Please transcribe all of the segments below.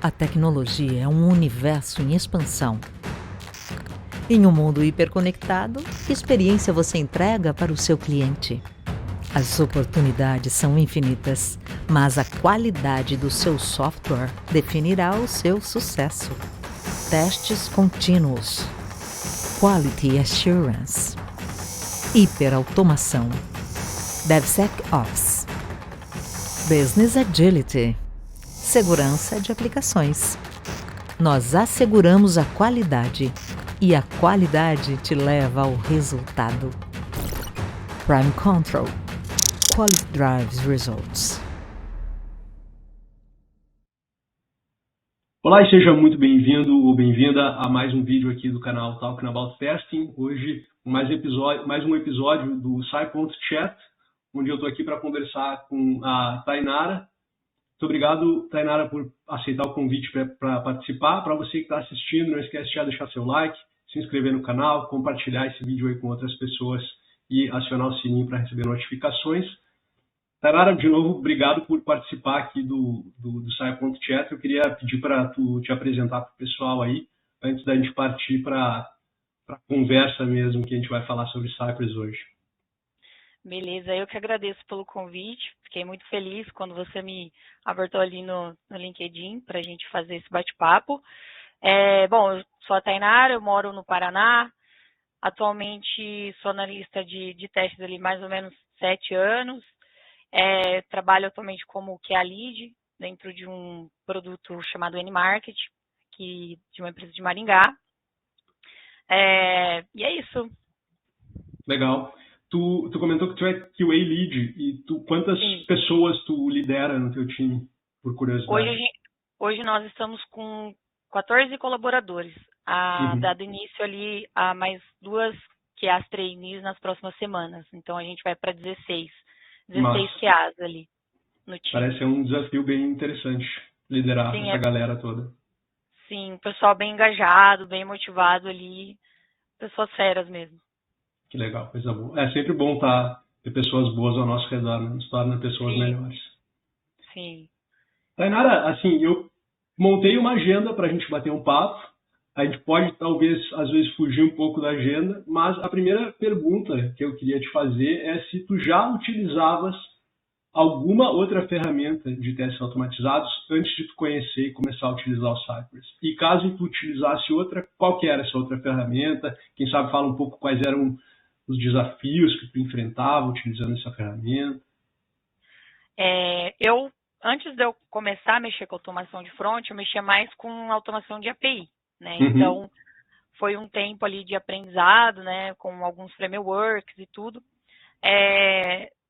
A tecnologia é um universo em expansão. Em um mundo hiperconectado, que experiência você entrega para o seu cliente? As oportunidades são infinitas, mas a qualidade do seu software definirá o seu sucesso. Testes contínuos. Quality Assurance. Hiperautomação. DevSecOps. Business Agility. Segurança de aplicações. Nós asseguramos a qualidade e a qualidade te leva ao resultado. Prime Control. Quality drives results. Olá e seja muito bem-vindo ou bem-vinda a mais um vídeo aqui do canal Talking About Testing. Hoje, mais um episódio do Sci.Chat, onde eu estou aqui para conversar com a Tainara. Muito obrigado, Tainara, por aceitar o convite para participar. Para você que está assistindo, não esquece de deixar seu like, se inscrever no canal, compartilhar esse vídeo aí com outras pessoas e acionar o sininho para receber notificações. Tainara, de novo, obrigado por participar aqui do Sci.Chat. Eu queria pedir para tu te apresentar para o pessoal aí, antes da gente partir para a conversa mesmo que a gente vai falar sobre Cypress hoje. Beleza, eu que agradeço pelo convite, fiquei muito feliz quando você me abertou ali no LinkedIn para a gente fazer esse bate-papo. Bom, eu sou a Tainara, eu moro no Paraná, atualmente sou analista de testes ali mais ou menos 7 anos, trabalho atualmente como QA Lead dentro de um produto chamado N-Market, de uma empresa de Maringá, e é isso. Legal. Tu comentou que tu é QA Lead e quantas Sim. pessoas tu lidera no teu time, por curiosidade? Hoje nós estamos com 14 colaboradores, dado início ali a mais 2 QAs trainees nas próximas semanas. Então a gente vai para 16 QAs ali no time. Parece ser um desafio bem interessante liderar Sim, essa galera toda. Sim, o pessoal bem engajado, bem motivado ali, pessoas sérias mesmo. Que legal, coisa boa. É sempre bom ter pessoas boas ao nosso redor, né? Nos torna pessoas melhores. Sim. Tainara, assim, eu montei uma agenda para a gente bater um papo. A gente pode, talvez, às vezes, fugir um pouco da agenda, mas a primeira pergunta que eu queria te fazer é se tu já utilizavas alguma outra ferramenta de testes automatizados antes de tu conhecer e começar a utilizar o Cypress. E caso tu utilizasse outra, qual que era essa outra ferramenta? Quem sabe fala um pouco quais eram os desafios que tu enfrentava utilizando essa ferramenta. Antes de eu começar a mexer com automação de front, eu mexia mais com automação de API, né? Uhum. Então, foi um tempo ali de aprendizado, né? Com alguns frameworks e tudo.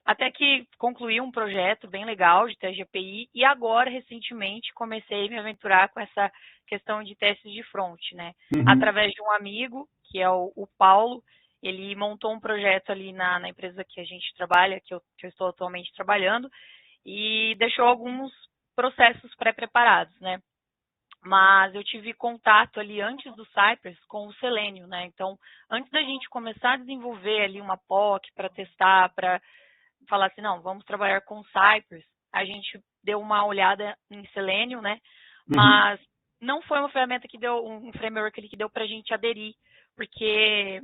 Até que concluí um projeto bem legal de teste de API e agora, recentemente, comecei a me aventurar com essa questão de testes de front, né? Através de um amigo, que é o Paulo, ele montou um projeto ali na empresa que a gente trabalha, que eu estou atualmente trabalhando, e deixou alguns processos pré-preparados, né? Mas eu tive contato ali antes do Cypress com o Selenium, né? Então, antes da gente começar a desenvolver ali uma POC para testar, para falar assim, não, vamos trabalhar com Cypress, a gente deu uma olhada em Selenium, né? Mas não foi uma ferramenta que deu, um framework que deu para a gente aderir, porque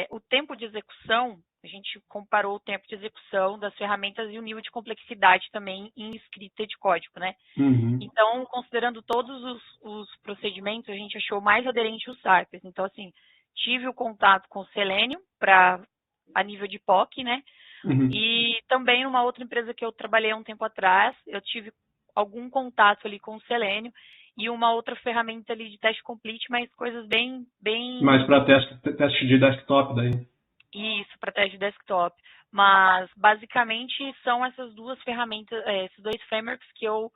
o tempo de execução, a gente comparou o tempo de execução das ferramentas e o nível de complexidade também em escrita de código, né? Então, considerando todos os procedimentos, a gente achou mais aderente o Cypress. Então, assim, tive o contato com o Selenium a nível de POC, né? E também numa outra empresa que eu trabalhei há um tempo atrás, eu tive algum contato ali com o Selenium e uma outra ferramenta ali de teste complete, mas coisas bem... Mais para teste de desktop daí? Isso, para teste de desktop. Mas, basicamente, são essas duas ferramentas, esses dois frameworks que eu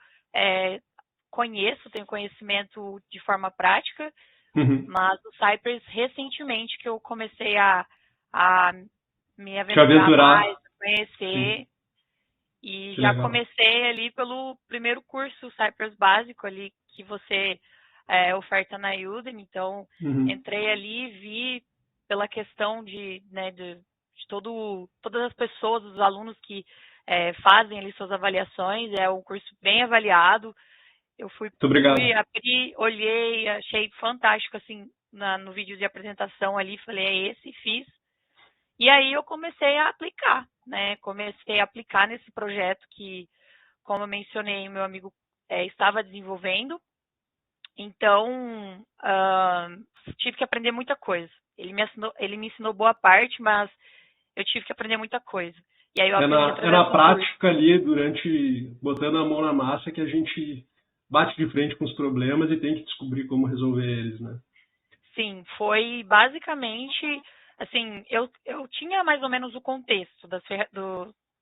conheço, tenho conhecimento de forma prática, mas o Cypress, recentemente, que eu comecei a me aventurar mais, conhecer. Sim. E que já legal. Comecei ali pelo primeiro curso Cypress básico ali que você oferta na Udemy. Então, entrei ali, vi pela questão de todas as pessoas, os alunos que fazem ali suas avaliações. É um curso bem avaliado. Eu Muito obrigado. fui abri, olhei, achei fantástico, assim, no vídeo de apresentação ali, falei, é esse, fiz. E aí eu comecei a aplicar, né? Comecei a aplicar nesse projeto que, como eu mencionei, meu amigo estava desenvolvendo. Então, tive que aprender muita coisa. Ele me ensinou boa parte, mas eu tive que aprender muita coisa. E aí eu aprendi É através na do curso. prática ali, botando a mão na massa, que a gente bate de frente com os problemas e tem que descobrir como resolver eles, né? Sim, foi basicamente, assim, eu tinha mais ou menos o contexto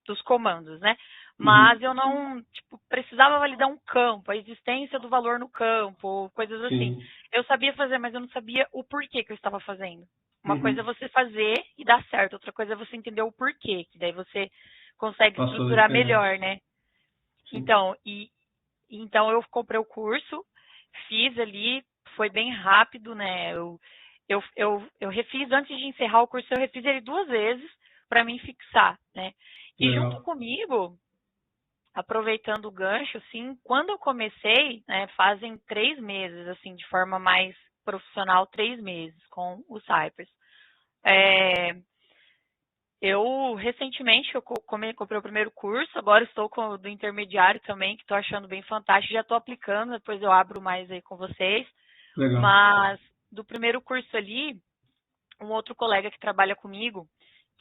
dos comandos, né? Mas eu não, tipo, precisava validar um campo, a existência do valor no campo, coisas assim. Sim. Eu sabia fazer, mas eu não sabia o porquê que eu estava fazendo. Uma coisa é Uhum. você fazer e dar certo, outra coisa é você entender o porquê, que daí você consegue Faz toda a estruturar diferença. melhor, né? Sim. Então eu comprei o curso, fiz ali, foi bem rápido, né? Eu refiz antes de encerrar o curso, eu refiz ele 2 vezes para me fixar, né? E junto Legal. comigo, aproveitando o gancho, assim, quando eu comecei, né, fazem 3 meses, assim, de forma mais profissional, 3 meses com o Cypress. Eu recentemente comprei o primeiro curso, agora estou com o do intermediário também, que estou achando bem fantástico, já estou aplicando, depois eu abro mais aí com vocês. Legal. Mas do primeiro curso ali, um outro colega que trabalha comigo,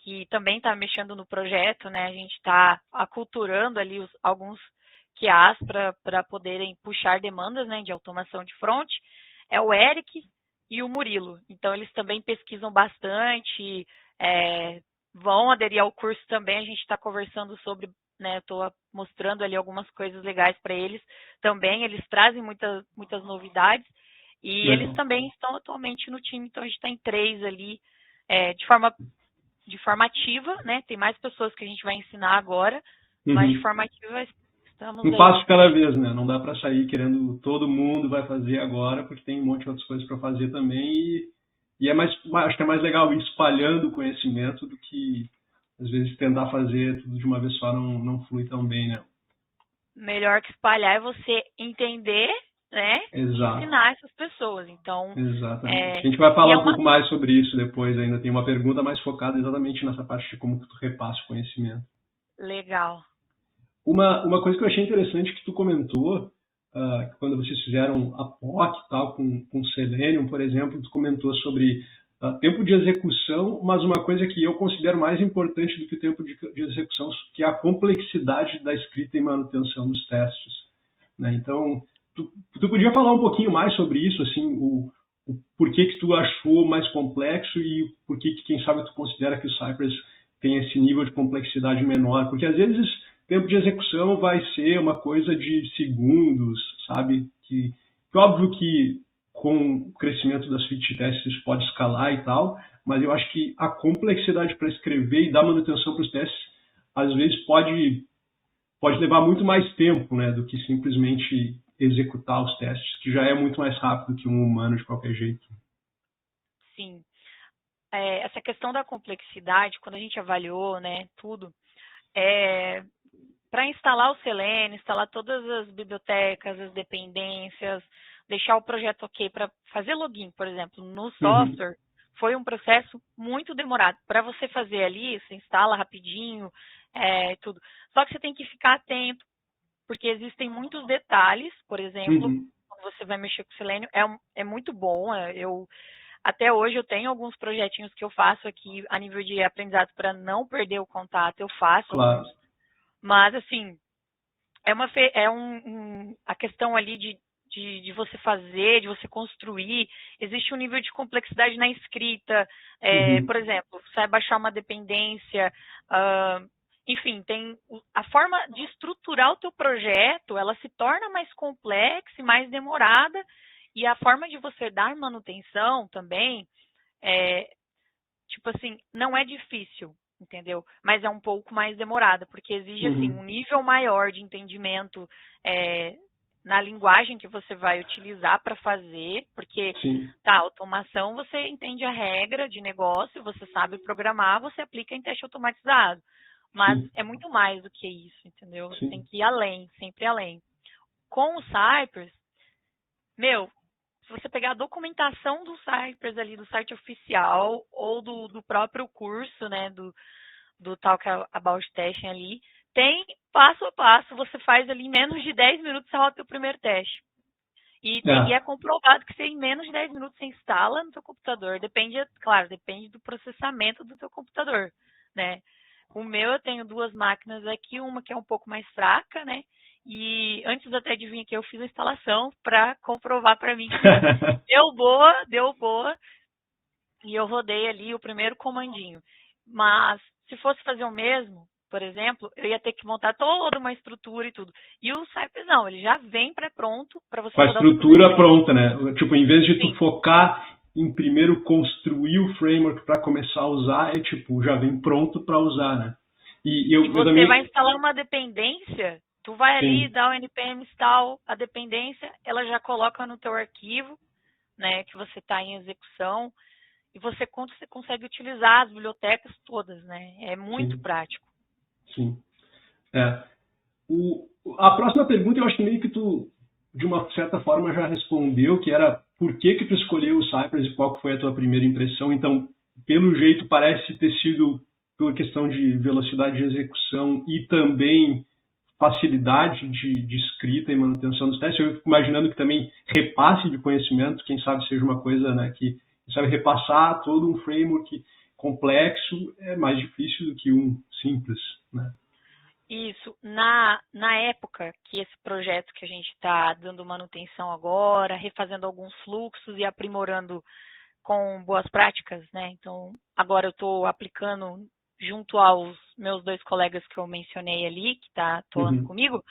que também está mexendo no projeto, né? A gente está aculturando ali alguns QAs para poderem puxar demandas, né, de automação de front, é o Eric e o Murilo. Então eles também pesquisam bastante, vão aderir ao curso também, a gente está conversando sobre, né, estou mostrando ali algumas coisas legais para eles também, eles trazem muitas novidades, e eles Legal. também estão atualmente no time, então a gente está em 3 ali, de forma ativa, né, tem mais pessoas que a gente vai ensinar agora, mas de forma ativa estamos Um aí. passo de cada vez, né? Não dá para sair querendo todo mundo vai fazer agora, porque tem um monte de outras coisas para fazer também e acho que é mais legal ir espalhando o conhecimento do que às vezes tentar fazer tudo de uma vez só não flui tão bem, né? Melhor que espalhar é você entender, né, e Exato, ensinar essas pessoas. Então, exatamente. A gente vai e falar é um uma pouco mais sobre isso depois ainda. Tem uma pergunta mais focada exatamente nessa parte de como que tu repassa o conhecimento. legal. Uma coisa que eu achei interessante que tu comentou, que quando vocês fizeram a POC e tal, com Selenium, por exemplo, tu comentou sobre tempo de execução, mas uma coisa que eu considero mais importante do que o tempo de execução, que é a complexidade da escrita e manutenção dos testes, né? Então, tu podia falar um pouquinho mais sobre isso, assim, o porquê que tu achou mais complexo e por que quem sabe, tu considera que o Cypress tem esse nível de complexidade menor? Porque, às vezes, tempo de execução vai ser uma coisa de segundos, sabe? Que óbvio que com o crescimento das feature tests isso pode escalar e tal, mas eu acho que a complexidade para escrever e dar manutenção para os testes, às vezes pode levar muito mais tempo, né, do que simplesmente executar os testes, que já é muito mais rápido que um humano de qualquer jeito. Sim. Essa questão da complexidade, quando a gente avaliou, né, tudo, para instalar o Selenium, instalar todas as bibliotecas, as dependências, deixar o projeto ok para fazer login, por exemplo, no software, foi um processo muito demorado. Para você fazer ali, você instala rapidinho, tudo. Só que você tem que ficar atento, porque existem muitos detalhes, por exemplo, quando você vai mexer com o Selenium, é muito bom. Até hoje eu tenho alguns projetinhos que eu faço aqui a nível de aprendizado para não perder o contato, eu faço Claro. alguns. Mas, assim, a questão ali de você fazer, de você construir, existe um nível de complexidade na escrita, por exemplo, você vai baixar uma dependência, enfim, tem a forma de estruturar o teu projeto, ela se torna mais complexa e mais demorada, e a forma de você dar manutenção também, tipo assim, não é difícil, entendeu? Mas é um pouco mais demorada, porque exige, assim, um nível maior de entendimento na linguagem que você vai utilizar para fazer, porque, automação, você entende a regra de negócio, você sabe programar, você aplica em teste automatizado. Mas é muito mais do que isso, entendeu? Você tem que ir além, sempre além. com o Cypress, se você pegar a documentação do Cypress ali, do site oficial, ou do próprio curso, né, do Talk About Testing ali, tem passo a passo, você faz ali em menos de 10 minutos, você roda o primeiro teste. E é comprovado que você em menos de 10 minutos você instala no seu computador. Depende do processamento do seu computador, né? O meu, eu tenho 2 máquinas aqui, uma que é um pouco mais fraca, né? E antes até de vir aqui, eu fiz a instalação para comprovar para mim que deu boa. E eu rodei ali o primeiro comandinho. Mas se fosse fazer o mesmo, por exemplo, eu ia ter que montar toda uma estrutura e tudo. E o Cypress não, ele já vem pré-pronto para você com a rodar estrutura pronta, né? Tipo, em vez de Sim. tu focar em primeiro construir o framework para começar a usar, já vem pronto para usar, né? E você também... vai instalar uma dependência, tu vai Sim. ali, dá o npm install, a dependência, ela já coloca no teu arquivo, né, que você está em execução, e você consegue utilizar as bibliotecas todas, né? É muito prático. Sim. A próxima pergunta, eu acho que meio que tu, de uma certa forma, já respondeu, que era por que tu escolheu o Cypress e qual foi a tua primeira impressão. Então, pelo jeito, parece ter sido pela questão de velocidade de execução e também facilidade de escrita e manutenção dos testes. Eu fico imaginando que também repasse de conhecimento, quem sabe seja uma coisa, né, que sabe repassar todo um framework complexo é mais difícil do que um simples, né? Isso. Na época que esse projeto que a gente está dando manutenção agora, refazendo alguns fluxos e aprimorando com boas práticas, né? Então, agora eu estou aplicando junto aos meus 2 colegas que eu mencionei ali, que está atuando comigo,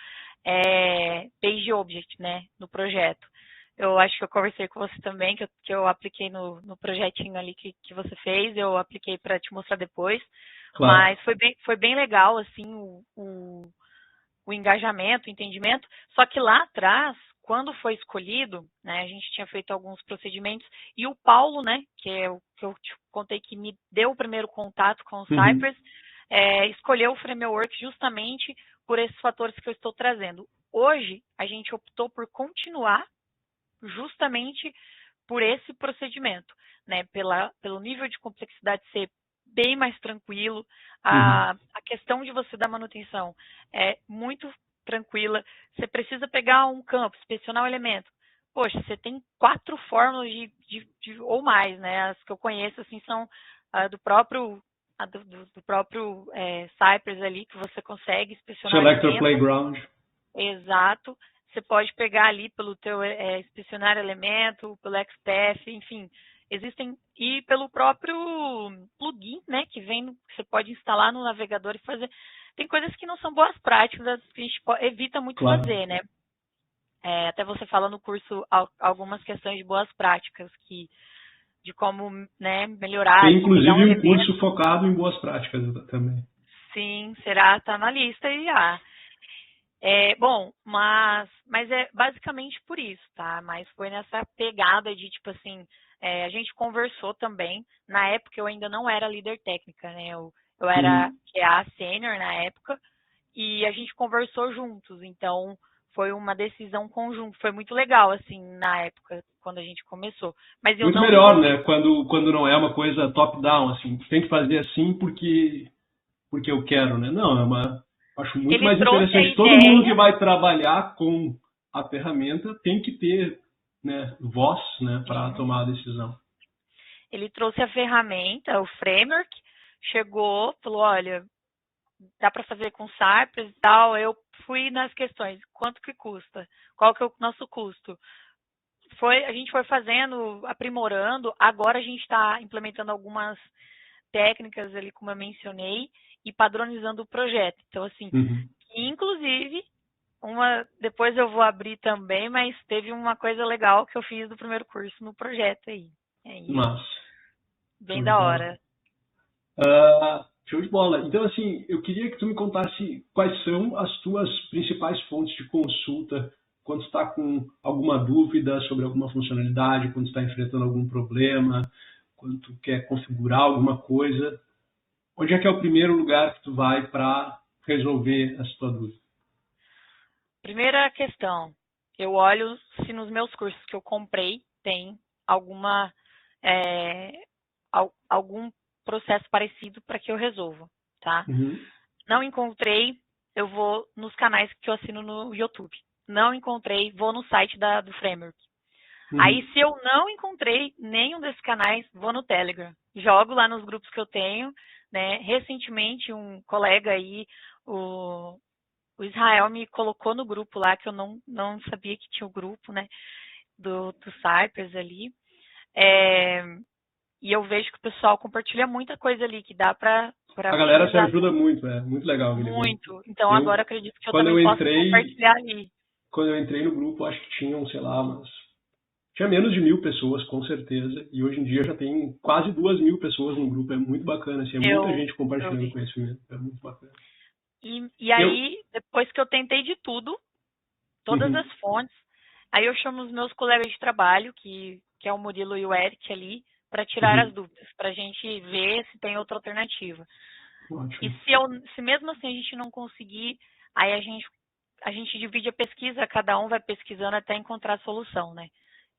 Page Object, né, no projeto. Eu acho que eu conversei com você também, que eu apliquei no projetinho ali que você fez, eu apliquei para te mostrar depois. Claro. Mas foi bem legal, assim, o engajamento, o entendimento. Só que lá atrás, quando foi escolhido, né, a gente tinha feito alguns procedimentos, e o Paulo, né, que é o que eu te contei que me deu o primeiro contato com o Cypress, escolheu o framework justamente por esses fatores que eu estou trazendo. Hoje, a gente optou por continuar justamente por esse procedimento, né, pelo nível de complexidade ser bem mais tranquilo, a questão de você dar manutenção é muito tranquila. Você precisa pegar um campo, inspecionar o elemento. Poxa, você tem 4 fórmulas ou mais, né? As que eu conheço, assim, são do próprio Cypress ali, que você consegue inspecionar Selector elemento. Playground. Exato. Você pode pegar ali pelo teu inspecionar elemento, pelo XPF, enfim. Existem, e pelo próprio plugin, né, que você pode instalar no navegador e fazer. Tem coisas que não são boas práticas, que a gente evita muito fazer, né? Até você fala no curso algumas questões de boas práticas, de como, né, melhorar. Tem inclusive um curso focado em boas práticas também. Sim, tá na lista e já. Bom, mas é basicamente por isso, tá? Mas foi nessa pegada de, tipo assim, a gente conversou também. Na época eu ainda não era líder técnica, né? Eu era QA sênior na época e a gente conversou juntos. Então, foi uma decisão conjunta. Foi muito legal, assim, na época, quando a gente começou. Mas eu muito não... melhor, né? Quando não é uma coisa top-down, assim. Tem que fazer assim porque eu quero, né? Não, acho muito mais interessante. Todo mundo que vai trabalhar com a ferramenta tem que ter, né, voz, né, para tomar a decisão. Ele trouxe a ferramenta, o framework, chegou, falou, olha, dá para fazer com Cypress e tal. Eu fui nas questões, quanto que custa? Qual que é o nosso custo? A gente foi fazendo, aprimorando. Agora a gente está implementando algumas técnicas ali, como eu mencionei, e padronizando o projeto. Então, assim, inclusive, depois eu vou abrir também, mas teve uma coisa legal que eu fiz do primeiro curso no projeto aí. Mas, bem da hora. Show de bola. Então, assim, eu queria que tu me contasse quais são as tuas principais fontes de consulta quando tu está com alguma dúvida sobre alguma funcionalidade, quando tu está enfrentando algum problema, quando tu quer configurar alguma coisa. Onde é que é o primeiro lugar que tu vai para resolver essa tua dúvida? Primeira questão, eu olho se nos meus cursos que eu comprei tem alguma algum processo parecido para que eu resolva, tá? Uhum. Não encontrei, eu vou nos canais que eu assino no YouTube. Não encontrei, vou no site do Framework. Uhum. Aí, se eu não encontrei nenhum desses canais, vou no Telegram. Jogo lá nos grupos que eu tenho, né? Recentemente, um colega aí, o Israel, me colocou no grupo lá, que eu não sabia que tinha o grupo, né? Do Cypress ali. E eu vejo que o pessoal compartilha muita coisa ali que dá para A galera se utilizar ajuda muito, é muito legal. muito. Então, agora acredito que eu quando também eu posso entrei, compartilhar ali. quando eu entrei no grupo, acho que tinham, sei lá, tinha menos de 1.000 pessoas, com certeza, e hoje em dia já tem quase 2.000 pessoas no grupo. É muito bacana, assim, é muita gente Eu compartilhando vi. conhecimento, é muito bacana. E aí, depois que eu tentei de tudo, todas Uhum. as fontes, aí eu chamo os meus colegas de trabalho, que é o Murilo e o Eric ali, para tirar Uhum. as dúvidas, para a gente ver se tem outra alternativa. E Ótimo. se mesmo assim a gente não conseguir, aí a gente divide a pesquisa, cada um vai pesquisando até encontrar a solução, né?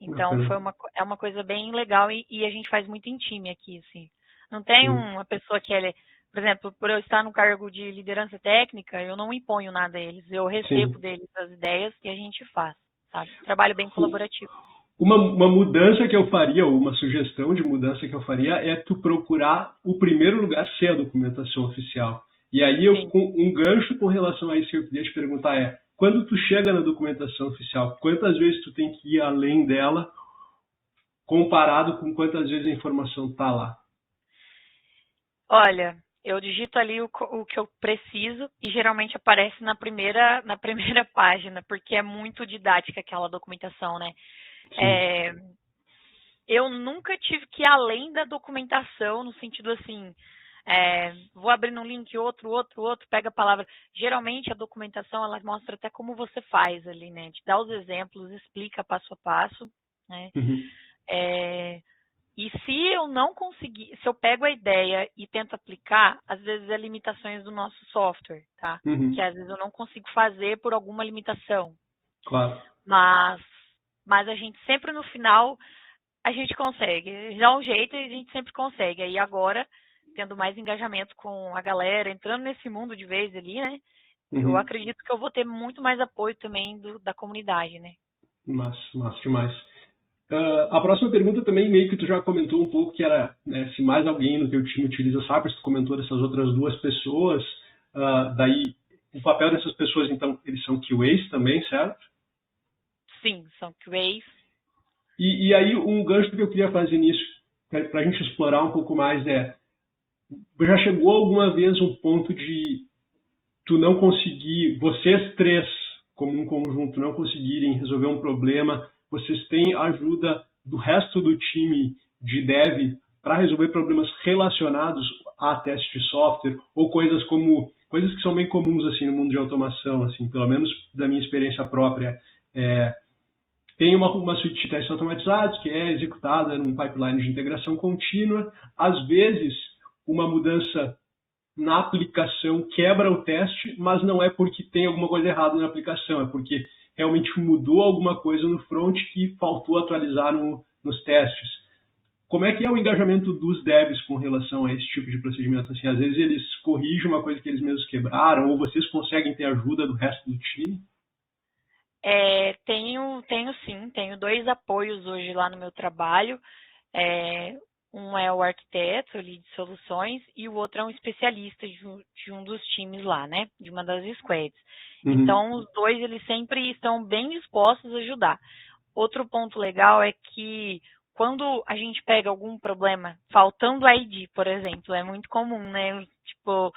Então Bacana. é uma coisa bem legal e a gente faz muito em time aqui, assim. Não tem Sim. uma pessoa que por exemplo, por eu estar no cargo de liderança técnica, eu não imponho nada a eles, eu Sim. recebo deles as ideias e a gente faz, sabe? Trabalho bem colaborativo. Uma mudança que eu faria, ou uma sugestão de mudança que eu faria, é tu procurar o primeiro lugar ser a documentação oficial. E aí, Sim. um gancho com relação a isso que eu queria te perguntar é, quando tu chega na documentação oficial, quantas vezes tu tem que ir além dela, comparado com quantas vezes a informação está lá? Olha, eu digito ali o que eu preciso e geralmente aparece na primeira página, porque é muito didática aquela documentação, né? Eu nunca tive que ir além da documentação, no sentido assim, vou abrir um link, outro, pega a palavra. Geralmente a documentação, ela mostra até como você faz ali, né? Te dá os exemplos, explica passo a passo, né? Uhum. E se eu não conseguir, se eu pego a ideia e tento aplicar, às vezes é limitações do nosso software, tá? Uhum. Que às vezes eu não consigo fazer por alguma limitação. Claro. Mas a gente sempre no final, a gente consegue. Dá um jeito e a gente sempre consegue. Aí agora, tendo mais engajamento com a galera, entrando nesse mundo de vez ali, né? Eu Uhum. acredito que eu vou ter muito mais apoio também da comunidade, né? Massa demais. A próxima pergunta também meio que tu já comentou um pouco, que era, né, se mais alguém no teu time utiliza Cypress, tu comentou dessas outras duas pessoas, daí o papel dessas pessoas, então, eles são QAs também, certo? Sim, são QAs. E aí um gancho que eu queria fazer nisso, para a gente explorar um pouco mais, já chegou alguma vez um ponto de tu não conseguir, vocês três, como um conjunto, não conseguirem resolver um problema, vocês têm ajuda do resto do time de dev para resolver problemas relacionados a teste de software ou coisas que são bem comuns assim no mundo de automação, assim, pelo menos da minha experiência própria. Tem uma suíte de testes automatizados que é executada num pipeline de integração contínua. Às vezes, uma mudança na aplicação quebra o teste, mas não é porque tem alguma coisa errada na aplicação, é porque realmente mudou alguma coisa no front que faltou atualizar nos testes. Como é que é o engajamento dos devs com relação a esse tipo de procedimento? Assim, às vezes eles corrigem uma coisa que eles mesmos quebraram, ou vocês conseguem ter ajuda do resto do time? Tenho sim, tenho 2 apoios hoje lá no meu trabalho. Um é o arquiteto ali de soluções e o outro é um especialista de um dos times lá, né? De uma das squads. Uhum. Então, os dois, eles sempre estão bem dispostos a ajudar. Outro ponto legal é que quando a gente pega algum problema, faltando ID, por exemplo, é muito comum, né? Tipo,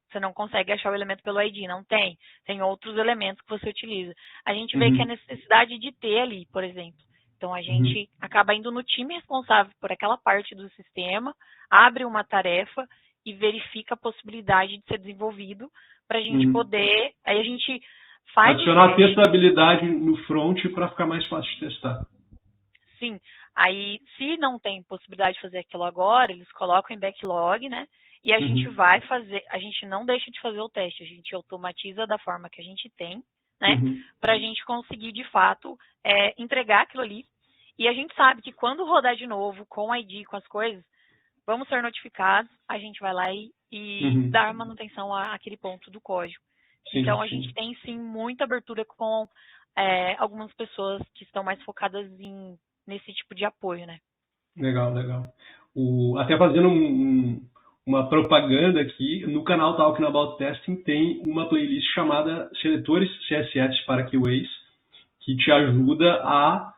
você não consegue achar o elemento pelo ID, não tem. Tem outros elementos que você utiliza. A gente vê que a necessidade de ter ali, por exemplo. Então, a gente acaba indo no time responsável por aquela parte do sistema, abre uma tarefa e verifica a possibilidade de ser desenvolvido para a gente poder... Aí a gente faz adicionar testabilidade no front para ficar mais fácil de testar. Sim. Aí, se não tem possibilidade de fazer aquilo agora, eles colocam em backlog, né? E a gente vai fazer, a gente não deixa de fazer o teste, a gente automatiza da forma que a gente tem, né? Para a gente conseguir, de fato, entregar aquilo ali. E a gente sabe que quando rodar de novo, com o ID, com as coisas, vamos ser notificados, a gente vai lá e dar manutenção àquele ponto do código. Sim, então, a gente tem, sim, muita abertura com algumas pessoas que estão mais focadas nesse tipo de apoio, né? Legal, legal. Até fazendo uma propaganda aqui, no canal Talking About Testing tem uma playlist chamada Seletores CSS para QAs, que te ajuda a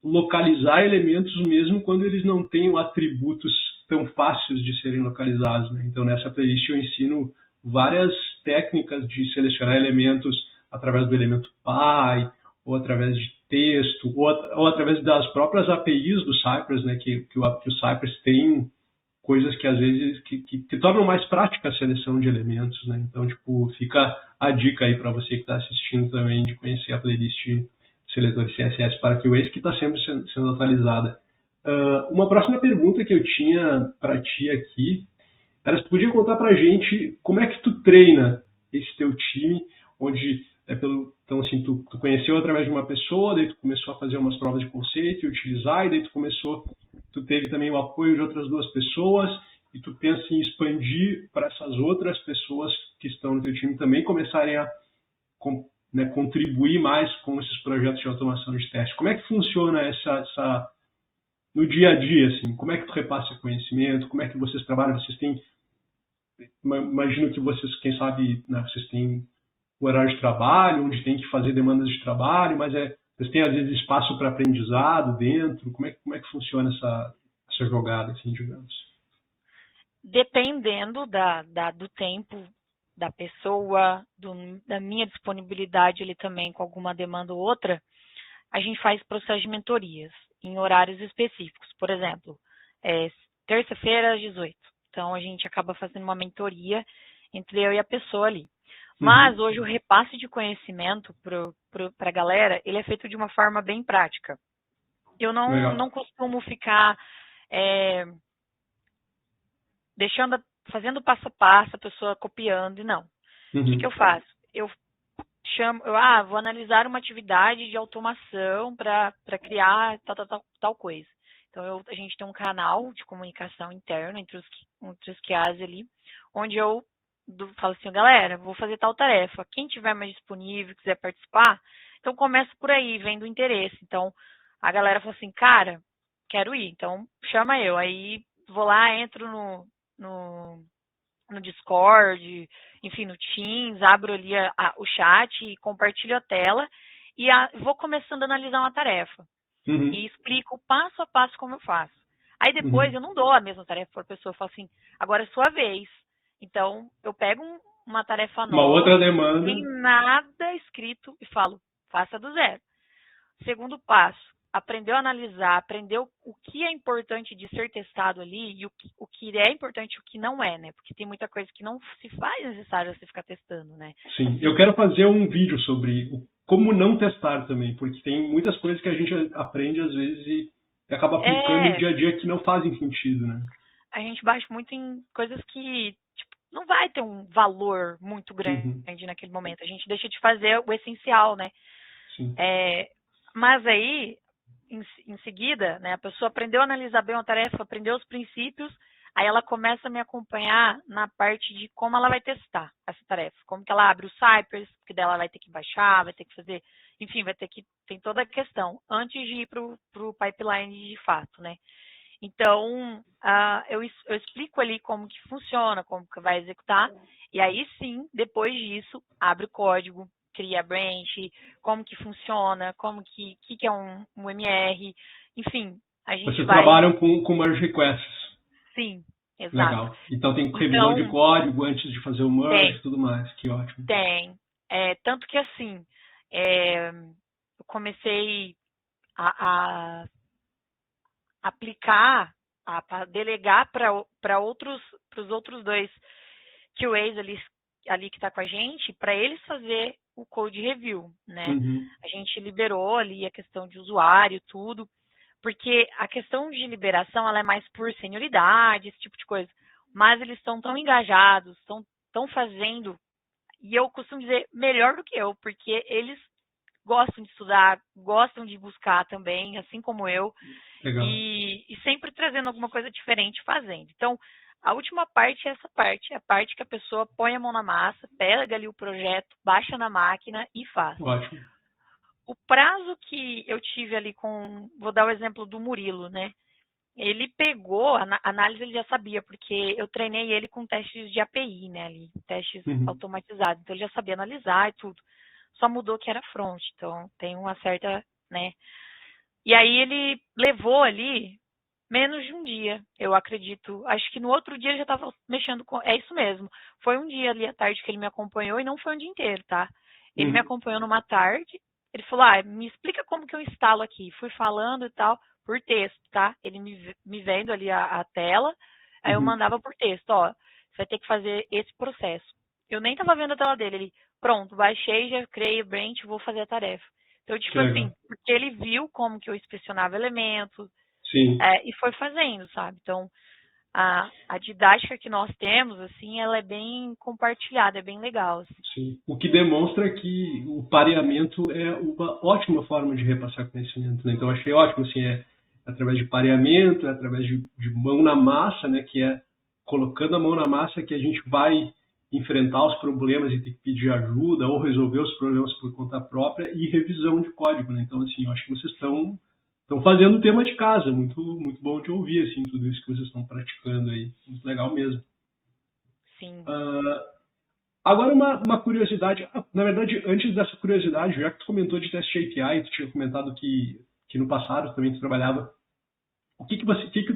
localizar elementos mesmo quando eles não têm atributos tão fáceis de serem localizados, né? Então, nessa playlist eu ensino várias técnicas de selecionar elementos através do elemento py, ou através de texto, ou através das próprias APIs do Cypress, né? Que o Cypress tem coisas que às vezes que tornam mais prática a seleção de elementos, né? Então, tipo, fica a dica aí para você que está assistindo também de conhecer a playlist Seletores CSS para QAs, que está sempre sendo atualizada. Uma próxima pergunta que eu tinha para ti aqui era se tu podia contar para a gente como é que tu treina esse teu time, onde, então assim, tu conheceu através de uma pessoa, daí tu começou a fazer umas provas de conceito e utilizar, e daí tu teve também o apoio de outras 2 pessoas, e tu pensa em expandir para essas outras pessoas que estão no teu time também começarem a contribuir mais com esses projetos de automação de teste. Como é que funciona essa no dia a dia, assim? Como é que tu repassa conhecimento? Como é que vocês trabalham? Vocês têm, imagino que vocês, quem sabe, né, vocês têm o horário de trabalho, onde tem que fazer demandas de trabalho, mas vocês têm às vezes espaço para aprendizado dentro. Como é que funciona essa jogada, assim, digamos? Dependendo do tempo da pessoa, da minha disponibilidade ali também com alguma demanda ou outra, a gente faz processo de mentorias em horários específicos. Por exemplo, terça-feira às 18. Então, a gente acaba fazendo uma mentoria entre eu e a pessoa ali. Mas, hoje, o repasse de conhecimento para a galera, ele é feito de uma forma bem prática. Eu não costumo ficar fazendo passo a passo, a pessoa copiando, e não. O que eu faço? Eu vou analisar uma atividade de automação para criar tal coisa. Então, a gente tem um canal de comunicação interno entre os QAs ali, onde eu falo assim, galera, vou fazer tal tarefa. Quem tiver mais disponível, quiser participar, então começa por aí, vendo o interesse. Então, a galera fala assim, cara, quero ir, então chama eu. Aí vou lá, entro no Discord, enfim, no Teams, abro ali o chat e compartilho a tela e vou começando a analisar uma tarefa. E explico passo a passo como eu faço. Aí depois eu não dou a mesma tarefa para a pessoa, eu falo assim, agora é sua vez. Então, eu pego uma tarefa nova, uma outra demanda, sem nada escrito e falo, faça do zero. Segundo passo, aprendeu a analisar, aprendeu o que é importante de ser testado ali e o que é importante e o que não é, né? Porque tem muita coisa que não se faz necessário você ficar testando, né? Sim, eu quero fazer um vídeo sobre como não testar também, porque tem muitas coisas que a gente aprende às vezes e acaba aplicando no dia a dia que não fazem sentido, né? A gente bate muito em coisas que não vai ter um valor muito grande naquele momento. A gente deixa de fazer o essencial, né? Sim. Mas aí, em seguida, né, a pessoa aprendeu a analisar bem uma tarefa, aprendeu os princípios, aí ela começa a me acompanhar na parte de como ela vai testar essa tarefa. Como que ela abre o Cypress, que dela vai ter que baixar, vai ter que fazer, enfim, tem toda a questão, antes de ir para o pipeline de fato, né? Então, eu explico ali como que funciona, como que vai executar, e aí sim, depois disso, abre o código, cria a branch, como que funciona, como que é um MR, enfim, a gente Vocês vai... trabalham com merge requests. Sim, exato. Legal. Então tem revisão de código antes de fazer o merge e tudo mais, que ótimo. Tem. Tanto que assim, eu comecei a aplicar, a delegar para os outros 2 QAs ali que está com a gente, para eles fazer o code review, né? A gente liberou ali a questão de usuário, tudo, porque a questão de liberação ela é mais por senioridade, esse tipo de coisa, mas eles estão tão engajados, estão fazendo E eu costumo dizer melhor do que eu, porque eles gostam de estudar, gostam de buscar também, assim como eu, Legal. e sempre trazendo alguma coisa diferente fazendo. Então, a última parte é essa parte, é a parte que a pessoa põe a mão na massa, pega ali o projeto, baixa na máquina e faz. Ótimo. O prazo que eu tive ali vou dar o exemplo do Murilo, né? Ele pegou, a análise ele já sabia, porque eu treinei ele com testes de API, né, ali, testes automatizados, então ele já sabia analisar e tudo. Só mudou que era front, então tem uma certa, né? E aí ele levou ali menos de um dia, eu acredito. Acho que no outro dia ele já estava mexendo com. É isso mesmo. Foi um dia ali à tarde que ele me acompanhou e não foi um dia inteiro, tá? Ele me acompanhou numa tarde. Ele falou: me explica como que eu instalo aqui. Fui falando e tal, por texto, tá? Ele me vendo ali a tela, aí eu mandava por texto: ó, você vai ter que fazer esse processo. Eu nem tava vendo a tela dele. Ele, pronto, baixei, já criei o branch, vou fazer a tarefa. Então, tipo assim, porque ele viu como que eu inspecionava elementos, Sim. e foi fazendo, sabe? Então, a didática que nós temos, assim, ela é bem compartilhada, é bem legal. Assim. Sim. O que demonstra que o pareamento é uma ótima forma de repassar conhecimento, né? Então, achei ótimo, assim, através de pareamento, através de mão na massa, né? Que é colocando a mão na massa que a gente vai enfrentar os problemas e ter que pedir ajuda ou resolver os problemas por conta própria e revisão de código, né? Então, assim, eu acho que vocês estão fazendo o tema de casa, muito, muito bom de ouvir, assim, tudo isso que vocês estão praticando aí, muito legal mesmo. Sim. Agora uma curiosidade, na verdade, antes dessa curiosidade, já que tu comentou de teste API, tu tinha comentado que no passado também tu trabalhava, o que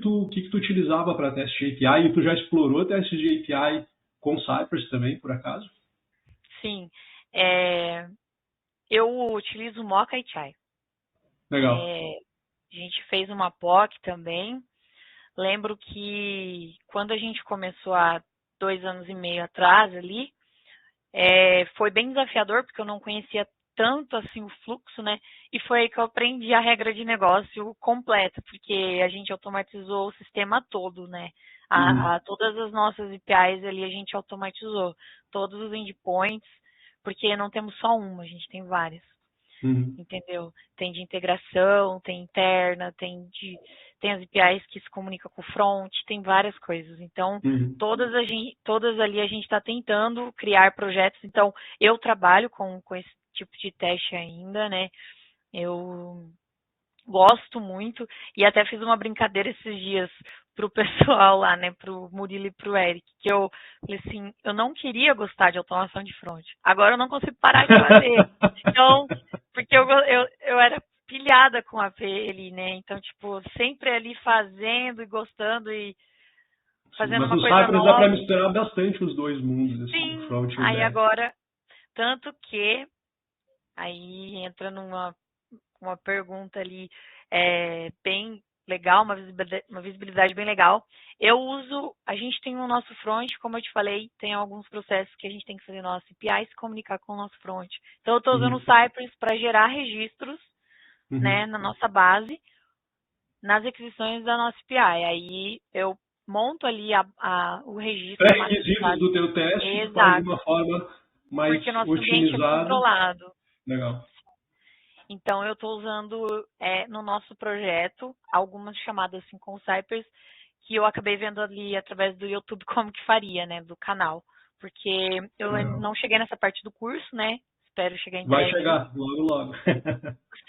tu utilizava para teste de API e tu já explorou teste de API com Cypress também, por acaso? Sim. Eu utilizo Mocha e Chai. Legal. A gente fez uma POC também. Lembro que quando a gente começou há 2 anos e meio atrás ali, foi bem desafiador, porque eu não conhecia tanto assim o fluxo, né? E foi aí que eu aprendi a regra de negócio completa, porque a gente automatizou o sistema todo, né? Todas as nossas APIs ali a gente automatizou, todos os endpoints, porque não temos só uma, a gente tem várias. Entendeu? Tem de integração, tem interna, tem as APIs que se comunicam com o front, tem várias coisas. Então, todas ali a gente está tentando criar projetos. Então, eu trabalho com esse tipo de teste ainda, né? Eu gosto muito e até fiz uma brincadeira esses dias pro pessoal lá, né, pro Murilo e pro Eric, que eu falei assim, eu não queria gostar de automação de front. Agora eu não consigo parar de fazer. Então, porque eu era pilhada com a AP ali, né? Então, tipo, sempre ali fazendo e gostando e fazendo uma coisa Mas no Cypress nova. dá para misturar bastante os dois mundos, assim, Sim, o front e o aí back. agora, tanto que aí entra uma pergunta ali bem legal, uma visibilidade bem legal. A gente tem o nosso front, como eu te falei, tem alguns processos que a gente tem que fazer nosso API e se comunicar com o nosso front. Então, eu estou usando o Cypress para gerar registros, né, na nossa base, nas aquisições da nossa API. Aí, eu monto ali o registro. Pré-requisitos do teu teste, tu faz de uma forma mais porque nosso ambiente é otimizada. controlado. Legal. Então, eu estou usando no nosso projeto algumas chamadas assim com o Cypress que eu acabei vendo ali através do YouTube como que faria, né, do canal. Porque eu não cheguei nessa parte do curso, né? Espero chegar em Vai breve. chegar, logo, logo.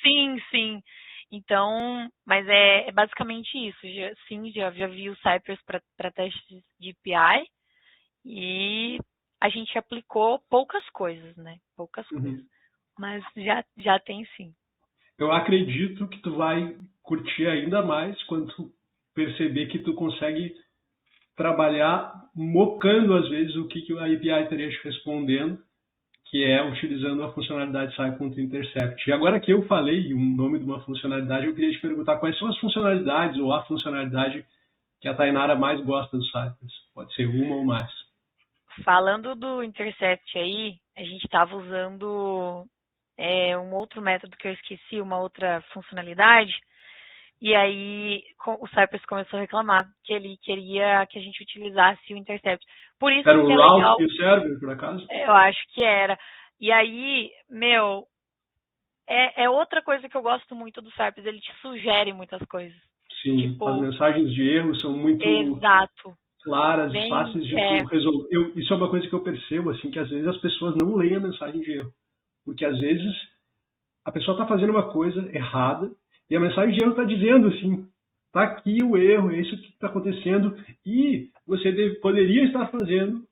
Sim, sim. Então, mas é basicamente isso. Já vi o Cypress para testes de API e a gente aplicou poucas coisas, né? Poucas coisas. Mas já tem sim. Eu acredito que tu vai curtir ainda mais quando tu perceber que tu consegue trabalhar mocando às vezes o que a API estaria te respondendo, que é utilizando a funcionalidade Sci.Intercept. E agora que eu falei o nome de uma funcionalidade, eu queria te perguntar quais são as funcionalidades ou a funcionalidade que a Tainara mais gosta do Cypress. Pode ser uma ou mais. Falando do Intercept aí, a gente estava usando um outro método que eu esqueci, uma outra funcionalidade, E aí o Cypress começou a reclamar que ele queria que a gente utilizasse o Intercept. Por isso Era que o é route legal. e o server, por acaso? Eu acho que era. E aí, meu, é outra coisa que eu gosto muito do Cypress, ele te sugere muitas coisas. Sim, as Tipo, mensagens de erro são muito exato. claras e Bem, fáceis de tu resolver. Isso é uma coisa que eu percebo, assim, que às vezes as pessoas não leem a mensagem de erro. Porque às vezes a pessoa está fazendo uma coisa errada e a mensagem de erro está dizendo assim, está aqui o erro, é isso que está acontecendo e você poderia estar fazendo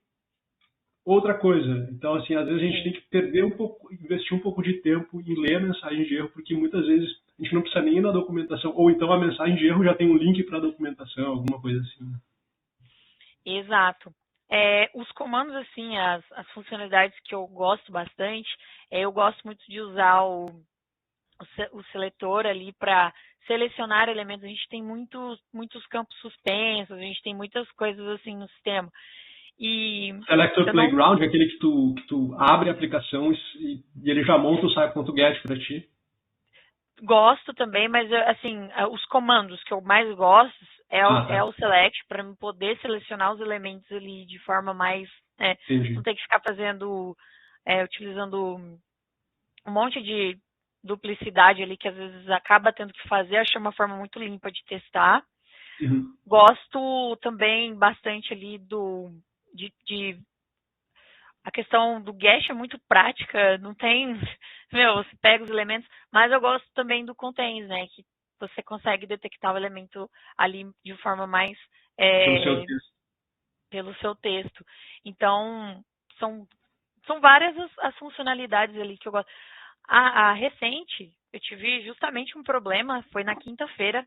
outra coisa. Então, assim, às vezes a gente tem que perder um pouco, investir um pouco de tempo em ler a mensagem de erro, porque muitas vezes a gente não precisa nem ir na documentação, ou então a mensagem de erro já tem um link para a documentação, alguma coisa assim. exato. Os comandos, assim, as funcionalidades que eu gosto bastante, eu gosto muito de usar o seletor ali para selecionar elementos. A gente tem muitos campos suspensos, a gente tem muitas coisas assim no sistema. E Selector eu não Playground é aquele que tu abre a aplicação e ele já monta o site.get para ti. gosto também, mas assim, os comandos que eu mais gosto Tá. é o select, para poder selecionar os elementos ali de forma mais. Entendi. Não ter que ficar fazendo, utilizando um monte de duplicidade ali que às vezes acaba tendo que fazer. Achei uma forma muito limpa de testar. Uhum. Gosto também bastante ali de a questão do Gash é muito prática, não tem, você pega os elementos, mas eu gosto também do contains, né, que você consegue detectar o elemento ali de forma mais Pelo seu texto. pelo seu texto. Então, são várias as funcionalidades ali que eu gosto. A recente, eu tive justamente um problema, foi na quinta-feira,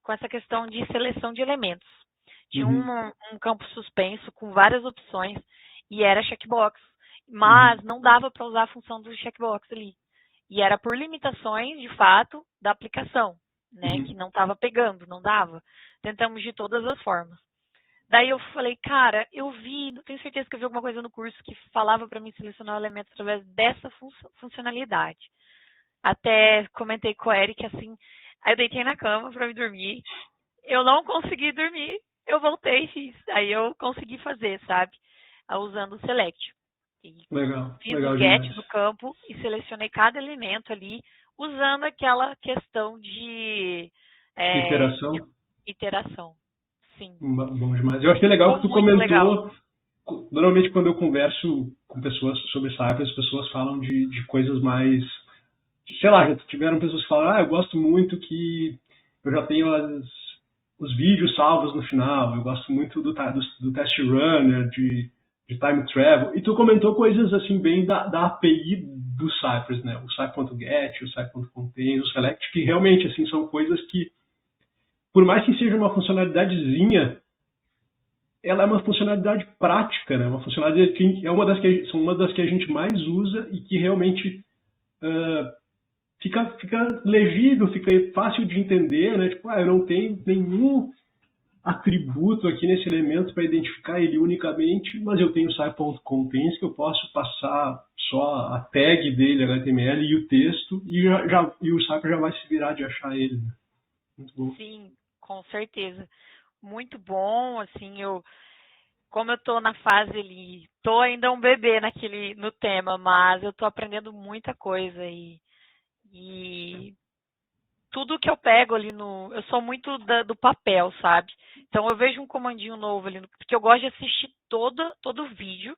com essa questão de seleção de elementos. Tinha um campo suspenso com várias opções e era checkbox, mas não dava para usar a função do checkbox ali. E era por limitações, de fato, da aplicação, né? Que não estava pegando, não dava. Tentamos de todas as formas. Daí eu falei, cara, eu vi, não tenho certeza que eu vi alguma coisa no curso que falava para mim selecionar o elemento através dessa funcionalidade. Até comentei com a Eric assim, aí eu deitei na cama para me dormir. Eu não consegui dormir, eu voltei e fiz. Aí eu consegui fazer, sabe? Usando o select. E Legal, fiz o legal get demais. do campo e selecionei cada elemento ali, usando aquela questão Iteração. de iteração. Sim. Bom demais. Eu achei legal Ficou que tu muito legal. comentou. Normalmente, quando eu converso com pessoas sobre Cypress, as pessoas falam de coisas mais. Sei lá, já tiveram pessoas que falam, eu gosto muito que eu já tenho os vídeos salvos no final, eu gosto muito do test runner, de time travel. E tu comentou coisas assim, bem da API do Cypress, né? O Cypress.get, o Cypress.contain, o select, que realmente assim, são coisas que, por mais que seja uma funcionalidadezinha, ela é uma funcionalidade prática, né? Uma funcionalidade que são uma das que a gente mais usa e que realmente fica legível, fica fácil de entender, né? Tipo, eu não tenho nenhum atributo aqui nesse elemento para identificar ele unicamente, mas eu tenho o site.contains que eu posso passar só a tag dele, HTML e o texto, e o site já vai se virar de achar ele. Né? Muito bom. Sim, com certeza. Muito bom, assim, como eu tô na fase ali, tô ainda um bebê no tema, mas eu tô aprendendo muita coisa e tudo que eu pego ali eu sou muito do papel, sabe? Então eu vejo um comandinho novo ali, porque eu gosto de assistir todo o vídeo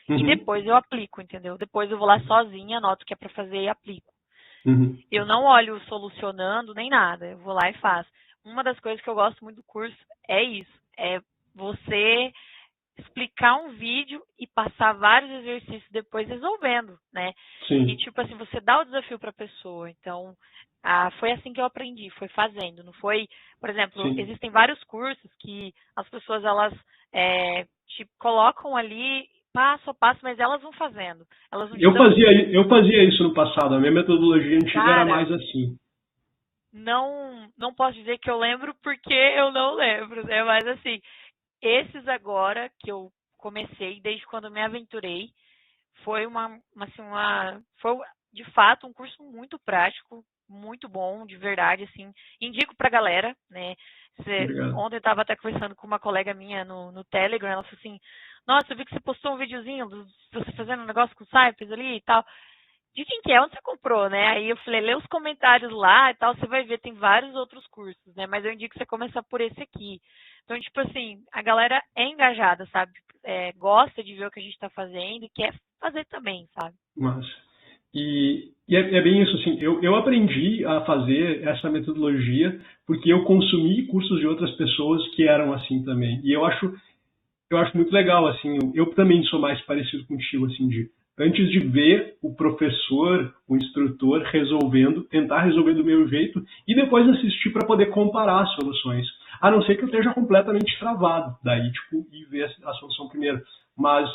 e depois eu aplico, entendeu? Depois eu vou lá sozinha, anoto o que é para fazer e aplico. Eu não olho solucionando nem nada, eu vou lá e faço. Uma das coisas que eu gosto muito do curso é isso, é você explicar um vídeo e passar vários exercícios depois resolvendo, né? Sim. E tipo assim, você dá o desafio para a pessoa. Então, foi assim que eu aprendi, foi fazendo, não foi, por exemplo, Sim. existem vários cursos que as pessoas elas te colocam ali passo a passo, mas elas vão fazendo. Elas não te Eu dão... fazia isso no passado, a minha metodologia antiga era mais assim. Não posso dizer que eu lembro porque eu não lembro, né? Mas assim, esses agora que eu comecei, desde quando eu me aventurei, foi foi de fato um curso muito prático, muito bom, de verdade, assim. Indico pra galera, né? Obrigado. Ontem eu estava até conversando com uma colega minha no Telegram, ela falou assim, nossa, eu vi que você postou um videozinho de você fazendo um negócio com o Cypress ali e tal. De quem que é? Onde você comprou, né? Aí eu falei, lê os comentários lá e tal, você vai ver, tem vários outros cursos, né? Mas eu indico você começar por esse aqui. Então, tipo assim, a galera é engajada, sabe? Gosta de ver o que a gente tá fazendo e quer fazer também, sabe? Mas, é bem isso, assim, eu aprendi a fazer essa metodologia porque eu consumi cursos de outras pessoas que eram assim também. E eu acho muito legal, assim, eu também sou mais parecido contigo, assim, antes de ver o professor, o instrutor tentar resolver do meu jeito e depois assistir para poder comparar as soluções. A não ser que eu esteja completamente travado, daí, tipo, e ver a solução primeiro. Mas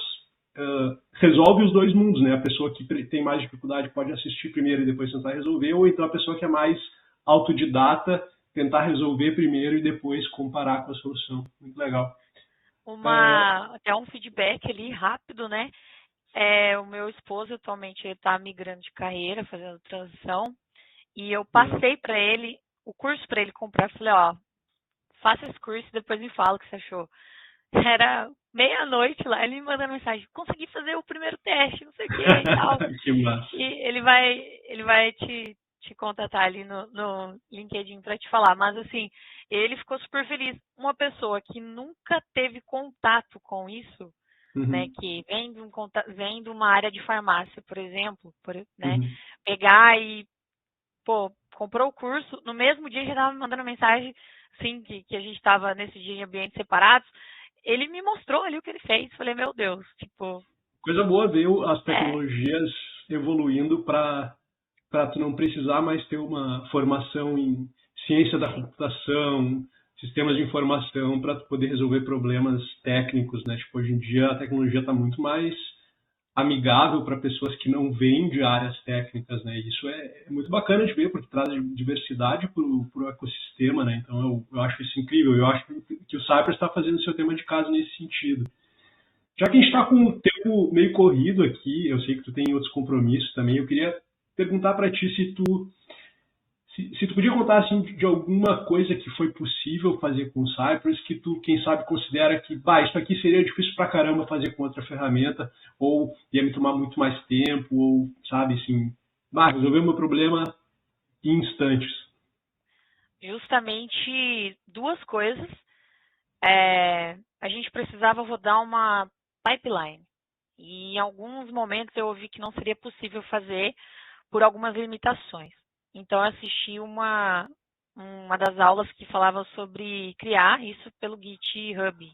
resolve os dois mundos, né? A pessoa que tem mais dificuldade pode assistir primeiro e depois tentar resolver, ou então a pessoa que é mais autodidata tentar resolver primeiro e depois comparar com a solução. Muito legal. Até um feedback ali rápido, né? O meu esposo atualmente está migrando de carreira, fazendo transição, e eu passei para ele o curso para ele comprar. Falei, ó, faça esse curso e depois me fala o que você achou. Era meia-noite lá, ele me manda mensagem, consegui fazer o primeiro teste, não sei o que e tal. Que massa. E ele vai te contatar ali no LinkedIn para te falar. Mas assim, ele ficou super feliz. Uma pessoa que nunca teve contato com isso, né, que vem de uma área de farmácia, por exemplo, né, pegar e, pô, comprou o curso, no mesmo dia já estava me mandando mensagem, assim, que a gente estava nesse dia em ambientes separados, ele me mostrou ali o que ele fez, falei, meu Deus, tipo... Coisa boa ver as tecnologias evoluindo para tu não precisar mais ter uma formação em ciência da computação, sistemas de informação para tu poder resolver problemas técnicos, né? Tipo, hoje em dia a tecnologia está muito mais amigável para pessoas que não vêm de áreas técnicas, né? E isso é muito bacana de ver, porque traz diversidade para o ecossistema, né? Então eu acho isso incrível. Eu acho que o Cypress está fazendo o seu tema de casa nesse sentido. Já que a gente está com o tempo meio corrido aqui, eu sei que tu tem outros compromissos também, eu queria perguntar para ti se tu podia contar assim, de alguma coisa que foi possível fazer com o Cypress, que tu, quem sabe, considera que isso aqui seria difícil pra caramba fazer com outra ferramenta, ou ia me tomar muito mais tempo, ou, sabe, assim, resolver o meu problema em instantes. Justamente duas coisas. A gente precisava rodar uma pipeline. E em alguns momentos eu ouvi que não seria possível fazer por algumas limitações. Então eu assisti uma das aulas que falava sobre criar isso pelo GitHub.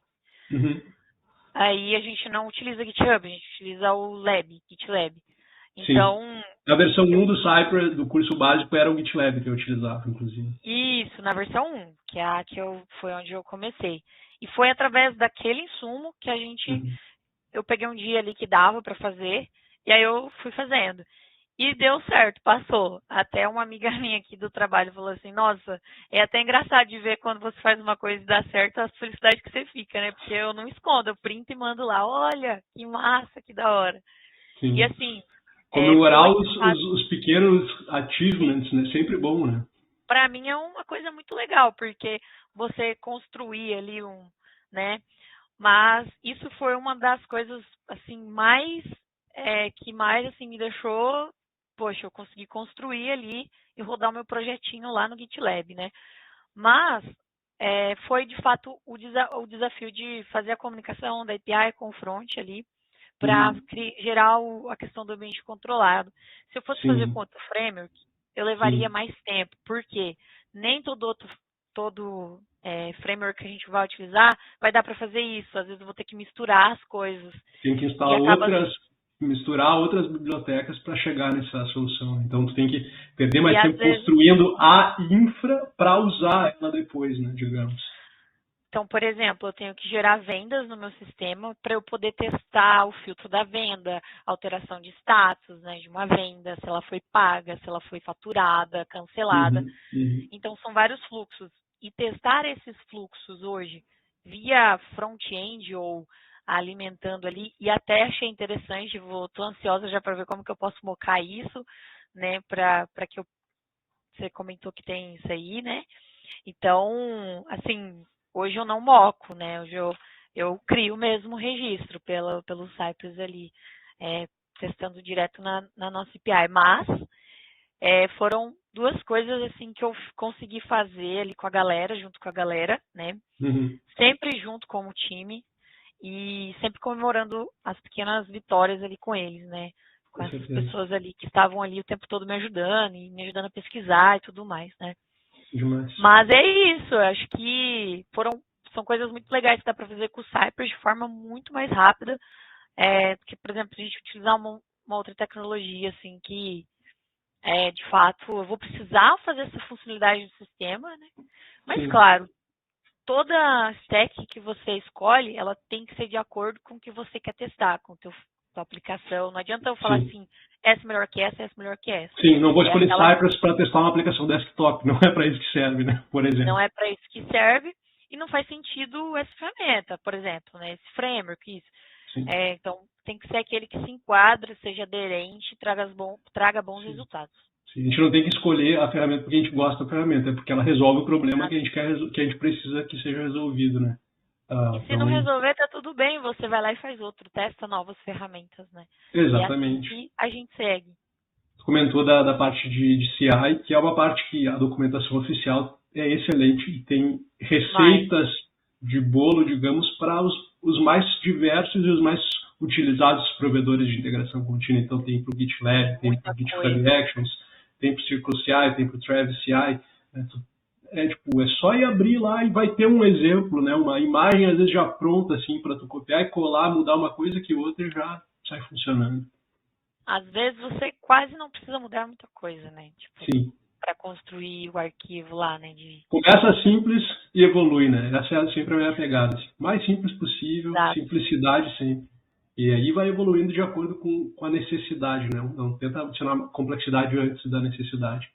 Aí a gente não utiliza GitHub, a gente utiliza o GitLab. Então, sim. Na versão 1 do Cypress, do curso básico, era o GitLab que eu utilizava, inclusive. Isso, na versão 1, que é a que foi onde eu comecei. E foi através daquele insumo que eu peguei um dia ali que dava para fazer, e aí eu fui fazendo. E deu certo, passou. Até uma amiga minha aqui do trabalho falou assim, nossa, é até engraçado de ver quando você faz uma coisa e dá certo, a felicidade que você fica, né? Porque eu não escondo, eu printo e mando lá, olha, que massa, que da hora. Sim. E assim... comemorar os pequenos achievements, né? Sempre bom, né? Para mim é uma coisa muito legal, porque você construir ali né? Mas isso foi uma das coisas, assim, que mais, assim, me deixou, poxa, eu consegui construir ali e rodar o meu projetinho lá no GitLab, né? Mas foi, de fato, o desafio de fazer a comunicação da API com o front ali, para gerar a questão do ambiente controlado. Se eu fosse fazer com outro framework, eu levaria mais tempo, porque nem todo framework que a gente vai utilizar vai dar para fazer isso. Às vezes eu vou ter que misturar as coisas. Tem que instalar misturar outras bibliotecas para chegar nessa solução. Então tu tem que perder mais tempo construindo a infra para usar ela depois, né, digamos. Então, por exemplo, eu tenho que gerar vendas no meu sistema para eu poder testar o filtro da venda, alteração de status, né, de uma venda, se ela foi paga, se ela foi faturada, cancelada. Então, são vários fluxos. E testar esses fluxos hoje via front-end ou alimentando ali, e até achei interessante, estou ansiosa já para ver como que eu posso mocar isso, né, para que eu você comentou que tem isso aí, né? Então, assim, hoje eu não moco, né? Hoje eu crio mesmo o registro pelo Cypress ali, testando direto na nossa API. Mas foram duas coisas assim que eu consegui fazer ali com a galera, junto com a galera, né? Uhum. Sempre junto como time e sempre comemorando as pequenas vitórias ali com eles, né? Com Com essas certeza. pessoas ali que estavam ali o tempo todo me ajudando e me ajudando a pesquisar e tudo mais, né? Demais. Mas é isso, eu acho que são coisas muito legais que dá para fazer com o Cypress de forma muito mais rápida, do que, por exemplo, a gente utilizar uma outra tecnologia, assim, que de fato eu vou precisar fazer essa funcionalidade do sistema, né? Mas, Sim. claro, toda stack que você escolhe, ela tem que ser de acordo com o que você quer testar, com tua aplicação. Não adianta eu falar Sim. assim, essa é melhor que essa é melhor que essa. Sim, não vou escolher aquela Cypress para testar uma aplicação desktop, não é para isso que serve, né? Por exemplo. Não é para isso que serve e não faz sentido essa ferramenta, por exemplo, né? Esse framework, isso. Sim. Então, tem que ser aquele que se enquadra, seja aderente, traga bons resultados. Sim, a gente não tem que escolher a ferramenta porque a gente gosta da ferramenta, é porque ela resolve o problema que a gente que a gente precisa que seja resolvido, né? E se não resolver, tá tudo bem, você vai lá e faz outro, testa novas ferramentas, né? Exatamente. E assim que a gente segue. Tu comentou da parte de CI, que é uma parte que a documentação oficial é excelente e tem receitas de bolo, digamos, para os mais diversos e os mais utilizados provedores de integração contínua. Então tem para o GitLab, tem para o GitHub Actions, tem para o CircleCI, tem para o Travis CI. É só ir abrir lá e vai ter um exemplo, né? Uma imagem às vezes já pronta assim para tu copiar e colar, mudar uma coisa que outra já sai funcionando. Às vezes você quase não precisa mudar muita coisa, né? Tipo, sim. Para construir o arquivo lá, né? Começa simples e evolui, né? Essa é sempre a minha pegada. Assim. Mais simples possível, Exato. Simplicidade sempre. E aí vai evoluindo de acordo com a necessidade, né? Não tenta adicionar complexidade antes da necessidade.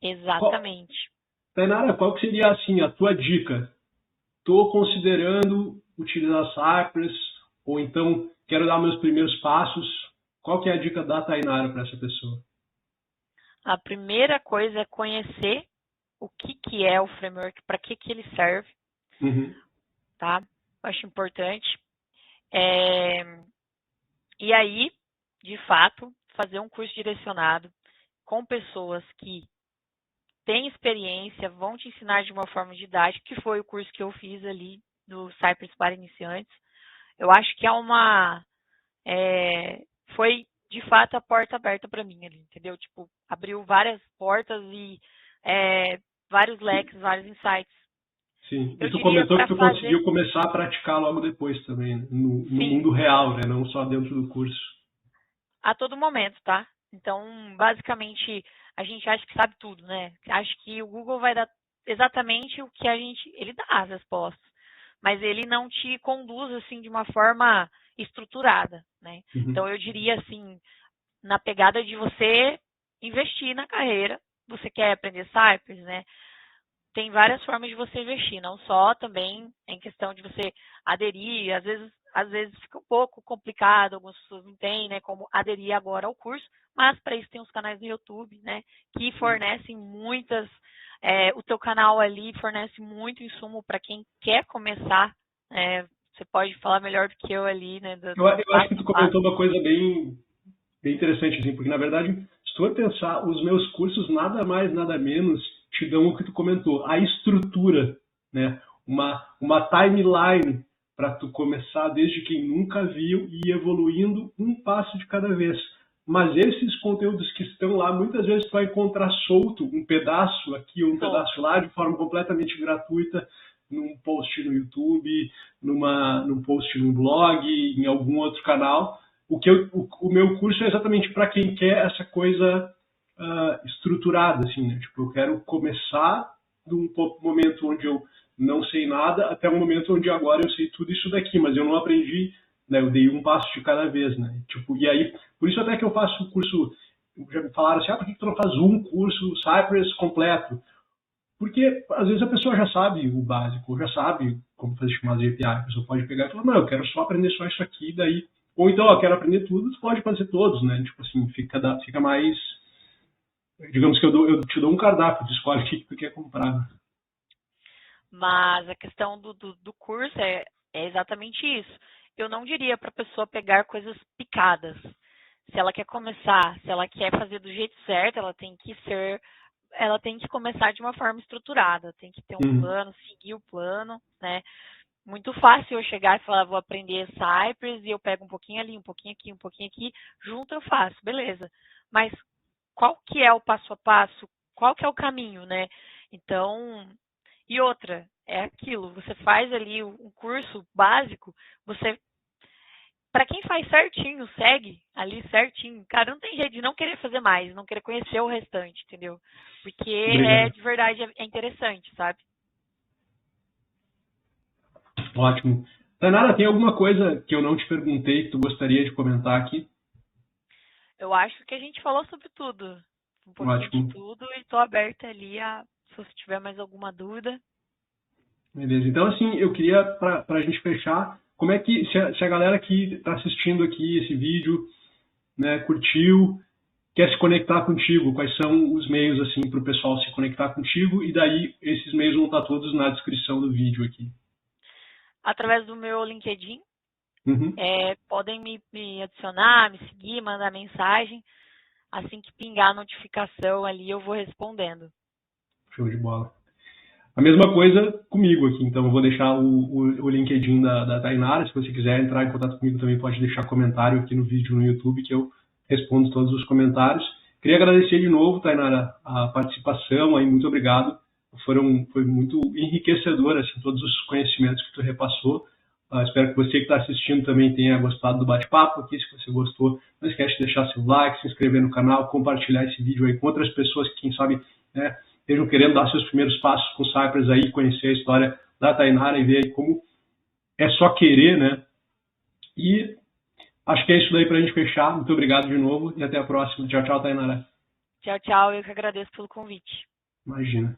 Exatamente. Tainara, qual que seria assim a tua dica? Estou considerando utilizar Cypress ou então quero dar meus primeiros passos. Qual que é a dica da Tainara para essa pessoa? A primeira coisa é conhecer o que é o framework, para que ele serve, tá? Eu acho importante. E aí, de fato, fazer um curso direcionado com pessoas que têm experiência, vão te ensinar de uma forma didática, que foi o curso que eu fiz ali do Cypress para iniciantes. Eu acho que foi de fato a porta aberta para mim ali, entendeu? Tipo, abriu várias portas e vários leques, vários insights. Sim, e tu comentou que tu conseguiu começar a praticar logo depois também, né? no mundo real, né? Não só dentro do curso. A todo momento, tá? Então, basicamente, a gente acha que sabe tudo, né? Acho que o Google vai dar exatamente o que ele dá as respostas, mas ele não te conduz assim de uma forma estruturada, né? Então eu diria assim, na pegada de você investir na carreira, você quer aprender Cypress, né? Tem várias formas de você investir, não só também em questão de você aderir, às vezes fica um pouco complicado, algumas pessoas não têm, né, como aderir agora ao curso, mas para isso tem os canais no YouTube, né, que fornecem o teu canal ali fornece muito insumo para quem quer começar. Você pode falar melhor do que eu ali, né? Eu acho que tu comentou uma coisa bem interessante, assim, porque na verdade, se tu for pensar, os meus cursos nada mais, nada menos te dão o que tu comentou, a estrutura, né? Uma timeline para tu começar desde quem nunca viu e ir evoluindo um passo de cada vez. Mas esses conteúdos que estão lá, muitas vezes tu vai encontrar solto um pedaço aqui ou um pedaço lá de forma completamente gratuita num post no YouTube, num post num blog, em algum outro canal. O meu curso é exatamente para quem quer essa coisa estruturada, assim, né? Tipo, eu quero começar de um momento onde eu não sei nada até um momento onde agora eu sei tudo isso daqui, mas eu não aprendi, né? Eu dei um passo de cada vez, né? Tipo, e aí, por isso até que eu faço o curso, já me falaram assim, por que tu não faz um curso Cypress completo? Porque às vezes a pessoa já sabe o básico, já sabe como fazer chamadas de API, a pessoa pode pegar e falar, não, eu quero só aprender só isso aqui, daí, ou então, eu quero aprender tudo, você pode fazer todos, né? Tipo assim, fica mais digamos que eu te dou um cardápio, tu escolhe o que tu quer comprar. Mas a questão do curso é exatamente isso. Eu não diria para a pessoa pegar coisas picadas. Se ela quer começar, se ela quer fazer do jeito certo, ela tem que começar de uma forma estruturada, tem que ter um plano, seguir o plano, né? Muito fácil eu chegar e falar, vou aprender Cypress e eu pego um pouquinho ali, um pouquinho aqui, um pouquinho aqui, junto eu faço, beleza. Mas qual que é o passo a passo? Qual que é o caminho, né? Então, e outra, é aquilo, você faz ali um curso básico, você, para quem faz certinho, segue ali certinho, cara, não tem jeito de não querer fazer mais, não querer conhecer o restante, entendeu? Porque Obrigado. de verdade é interessante, sabe? Ótimo. Tainara, tem alguma coisa que eu não te perguntei que tu gostaria de comentar aqui? Eu acho que a gente falou sobre tudo, um pouquinho de Ótimo. tudo, e estou aberta ali se você tiver mais alguma dúvida. Beleza. Então, assim, eu queria, para a gente fechar, como é que, se a galera que está assistindo aqui esse vídeo, né, curtiu, quer se conectar contigo, quais são os meios, assim, para o pessoal se conectar contigo, e daí esses meios vão estar todos na descrição do vídeo aqui. Através do meu LinkedIn, Uhum. podem me adicionar, me seguir, mandar mensagem. Assim que pingar a notificação ali, eu vou respondendo. Show de bola. A mesma coisa comigo aqui, então eu vou deixar o LinkedIn da Tainara, se você quiser entrar em contato comigo também pode deixar comentário aqui no vídeo no YouTube que eu respondo todos os comentários. Queria agradecer de novo, Tainara, a participação aí, muito obrigado. Foi muito enriquecedor, assim, todos os conhecimentos que tu repassou. Espero que você que está assistindo também tenha gostado do bate-papo aqui. Se você gostou, não esquece de deixar seu like, se inscrever no canal, compartilhar esse vídeo aí com outras pessoas que, quem sabe, né, estejam querendo dar seus primeiros passos com Cypress aí, conhecer a história da Tainara e ver aí como é só querer, né? E acho que é isso daí pra gente fechar. Muito obrigado de novo e até a próxima. Tchau, tchau, Tainara. Tchau, tchau. Eu que agradeço pelo convite. Imagina.